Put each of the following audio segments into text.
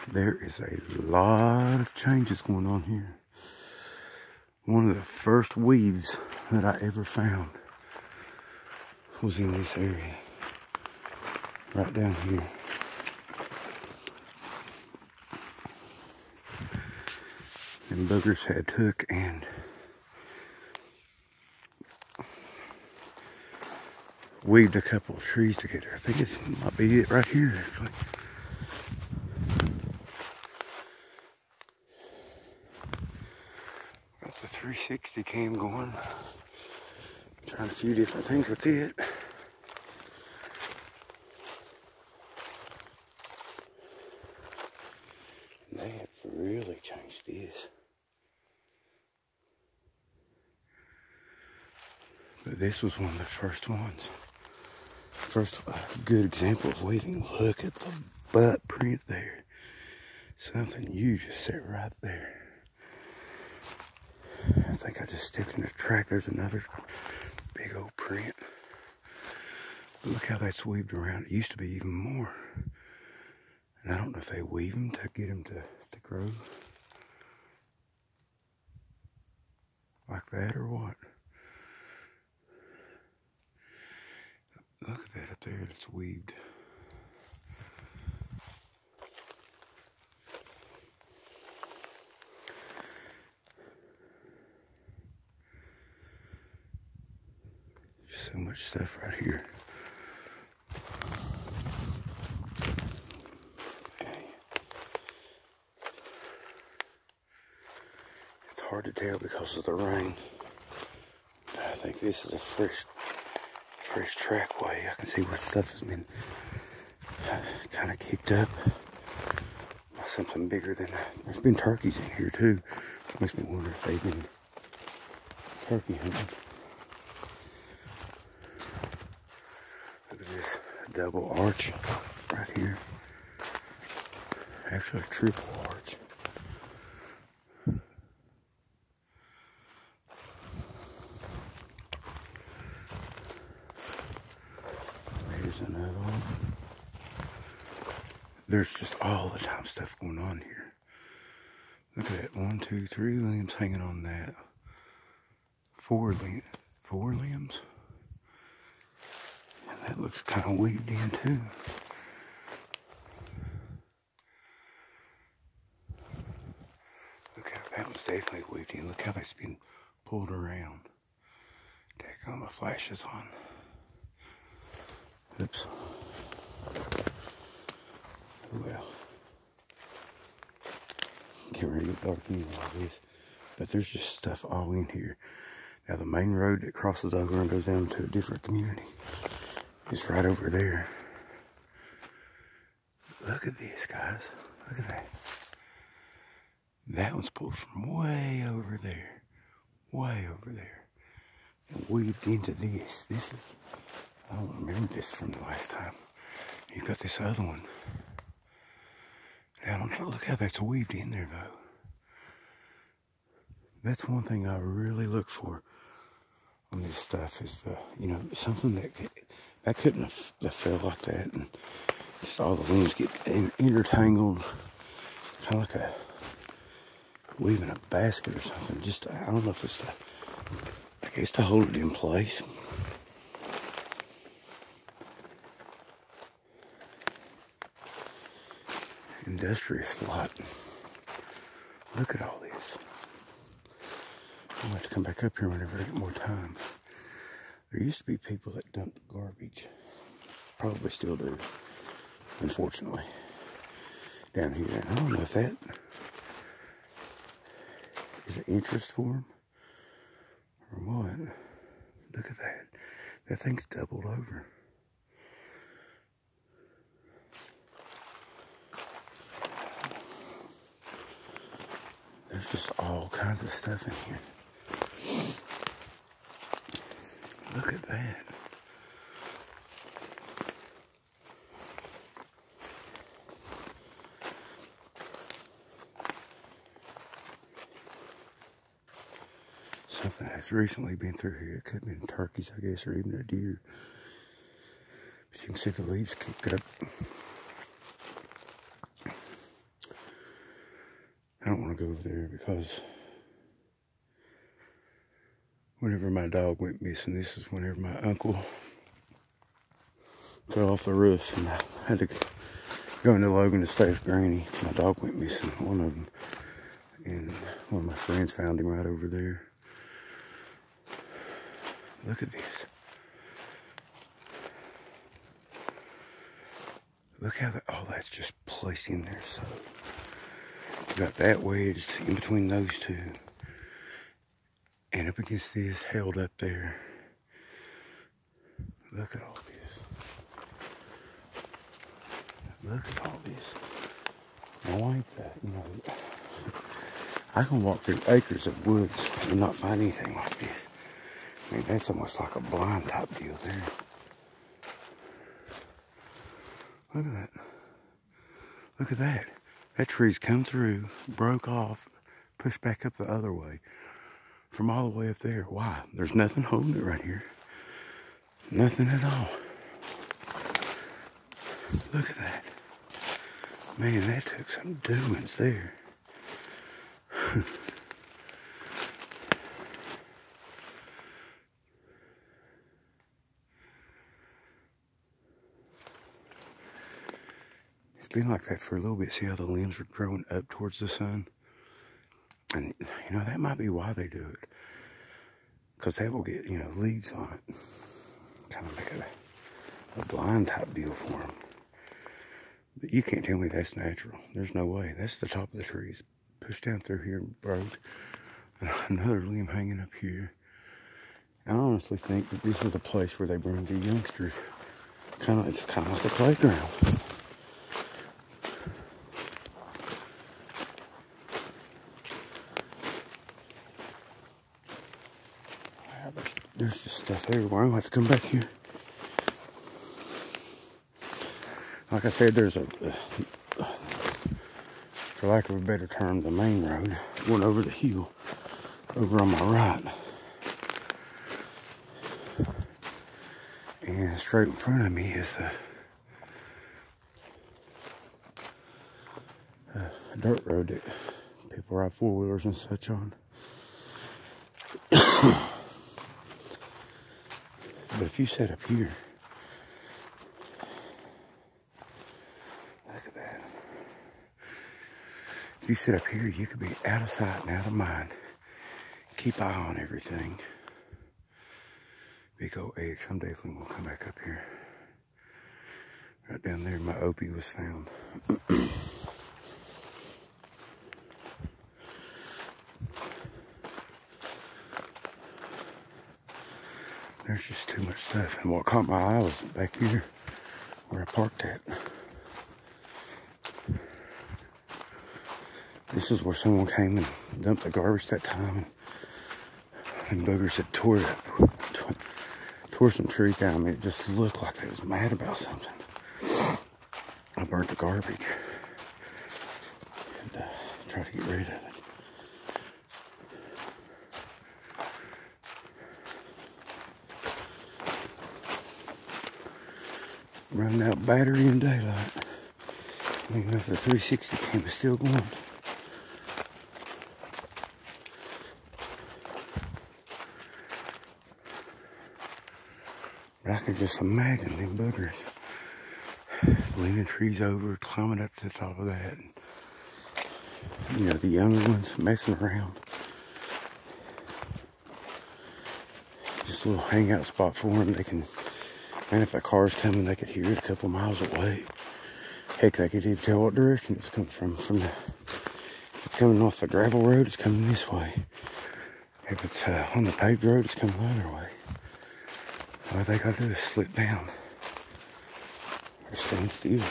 There is a lot of changes going on here. One of the first weaves that I ever found was in this area, right down here. And boogers had took and weaved a couple of trees together. I think it might be it right here, actually. Got the 360 cam going. Trying a few different things with it. They have really changed this. But this was one of the first ones. First good example of weaving. Look at the butt print there. Something huge just sat right there. I think I just stepped in a track. There's another big old print. But look how that's weaved around. It used to be even more. And I don't know if they weave them to get them to grow like that or what. Look at that up there, it's weaved. So much stuff right here. It's hard to tell because of the rain. I think this is a fresh trackway. I can see where stuff has been kind of kicked up by something bigger than that. There's been turkeys in here too. It makes me wonder if they've been turkey hunting. Look at this double arch right here. Actually a triple arch. Another one. There's just all the time stuff going on here. Look at that. 1, 2, 3 limbs hanging on that. Four limbs. And that looks kind of weaved in too. Look how that one's definitely weaved in. Look how that's been pulled around. Daggone, my flash is on. Oops. Well, getting ready to get dark anyway like this. But there's just stuff all in here. Now the main road that crosses over and goes down to a different community is right over there. Look at this, guys. Look at that. That one's pulled from way over there. Way over there. And weaved into this. This is... I don't remember this from the last time. You've got this other one. Now, look how that's weaved in there, though. That's one thing I really look for on this stuff is the, you know, something that couldn't have fell like that, and just all the limbs get intertangled, kind of like a weaving a basket or something. Just I don't know if it's I guess to hold it in place. Industrious lot. Look at all this. I'll have to come back up here whenever I get more time. There used to be people that dumped garbage. Probably still do, unfortunately, down here. And I don't know if that is an interest for them or what. Look at that. That thing's doubled over. There's just all kinds of stuff in here. Look at that. Something has recently been through here. It could have been turkeys, I guess, or even a deer. But you can see the leaves kicked up. I don't want to go over there because whenever my dog went missing, this is whenever my uncle fell off the roof and I had to go into Logan to stay with Granny. My dog went missing, one of them. And one of my friends found him right over there. Look at this. Look how all that's just placed in there. So you got that wedged in between those two. And up against this, held up there. Look at all this. Look at all this. Now ain't that, you know, I can walk through acres of woods and not find anything like this. I mean, that's almost like a blind type deal there. Look at that. Look at that. That tree's come through, broke off, pushed back up the other way. From all the way up there. Why? There's nothing holding it right here. Nothing at all. Look at that. Man, that took some doings there. It's been like that for a little bit. See how the limbs are growing up towards the sun? And, you know, that might be why they do it. Because that will get, you know, leaves on it. Kind of make a blind type deal for them. But you can't tell me that's natural. There's no way. That's the top of the tree. It's pushed down through here and broke. Another limb hanging up here. I honestly think that this is a place where they bring the youngsters. It's kind of like a playground. There's just stuff everywhere. I'm gonna have to come back here. Like I said, there's for lack of a better term, the main road going over the hill over on my right. And straight in front of me is the dirt road that people ride four-wheelers and such on. But if you sit up here, look at that. If you sit up here, you could be out of sight and out of mind. Keep eye on everything. Big old eggs. I'm definitely gonna come back up here. Right down there, my Opie was found. There's just too much stuff. And what caught my eye was back here where I parked at. This is where someone came and dumped the garbage that time. And boogers had tore some trees down. I mean, it just looked like they was mad about something. I burnt the garbage. And tried to get rid of it. Running out battery in daylight. I mean, if the 360 cam is still going. But I can just imagine them boogers leaning trees over, climbing up to the top of that. And, you know, the younger ones messing around. Just a little hangout spot for them. They can. And if a car's coming, they could hear it a couple miles away. Heck, they could even tell what direction it's coming from. If it's coming off the gravel road, it's coming this way. If it's on the paved road, it's coming the other way. All they gotta do is slip down or stand still.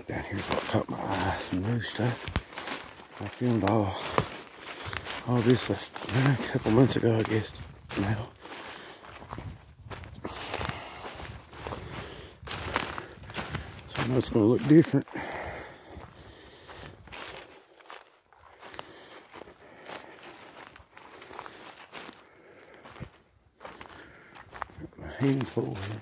Down here's what caught my eye, some new stuff. I filmed all this a couple months ago, I guess, now. know it's going to look different. Got my hands full here.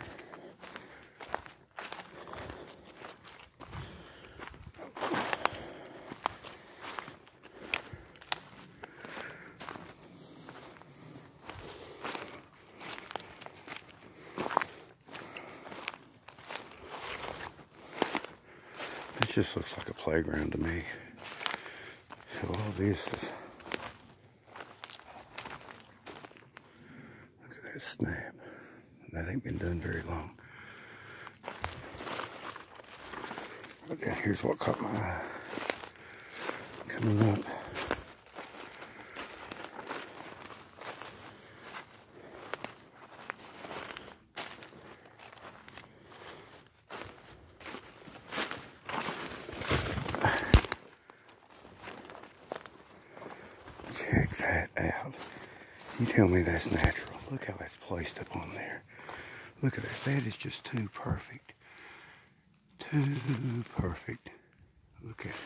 It just looks like a playground to me. So all this is, look at that snap. That ain't been done very long. But then here's what caught my eye. Coming up. Check that out. You tell me that's natural. Look how that's placed up on there. Look at that. That is just too perfect. Too perfect. Look at it.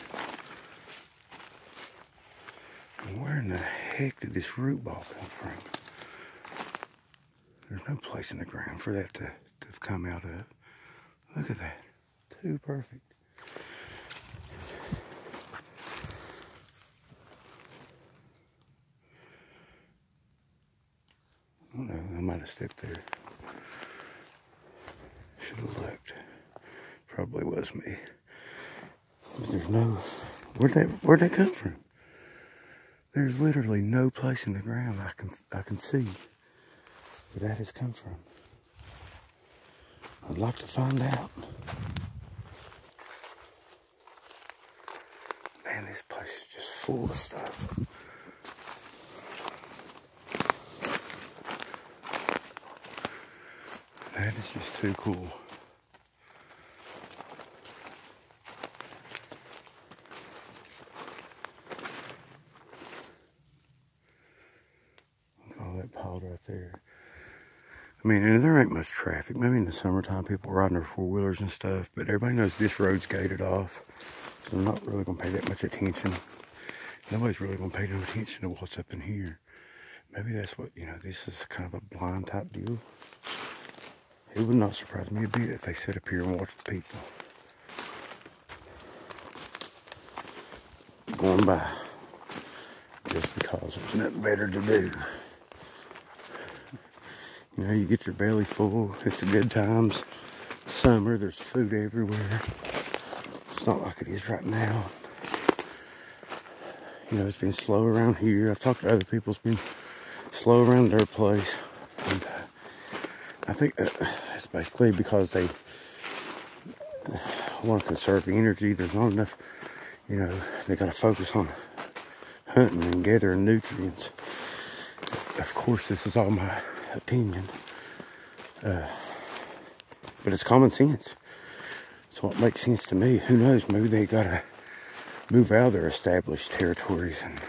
And where in the heck did this root ball come from? There's no place in the ground for that to have come out of. Look at that. Too perfect. I don't know, I might have stepped there. Should have looked. Probably was me. But there's no, where'd that come from? There's literally no place in the ground I can see where that has come from. I'd like to find out. Man, this place is just full of stuff. That is just too cool. Look at all that piled right there. I mean, and there ain't much traffic. Maybe in the summertime, people riding their four-wheelers and stuff, but everybody knows this road's gated off. So they're not really going to pay that much attention. Nobody's really going to pay no attention to what's up in here. Maybe that's what, you know, this is kind of a blind type deal. It would not surprise me a bit if they sit up here and watch the people going by, just because there's nothing better to do. You know, you get your belly full. It's the good times. Summer, there's food everywhere. It's not like it is right now. You know, it's been slow around here. I've talked to other people. It's been slow around their place. And I think it's basically because they want to conserve energy. There's not enough, you know, they got to focus on hunting and gathering nutrients. Of course, this is all my opinion. But it's common sense. It's what makes sense to me. Who knows? Maybe they got to move out of their established territories and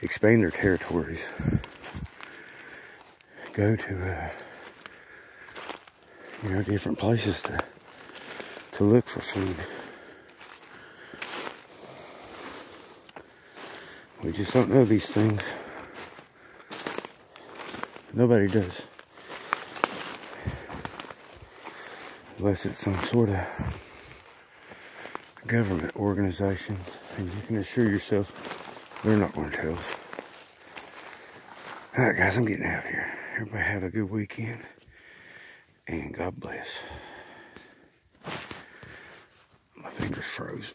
expand their territories. Go to you know, different places to look for food. We just don't know these things. Nobody does. Unless it's some sort of government organization, and you can assure yourself they're not going to tell us. Alright guys, I'm getting out of here. Everybody have a good weekend. And God bless. My fingers froze.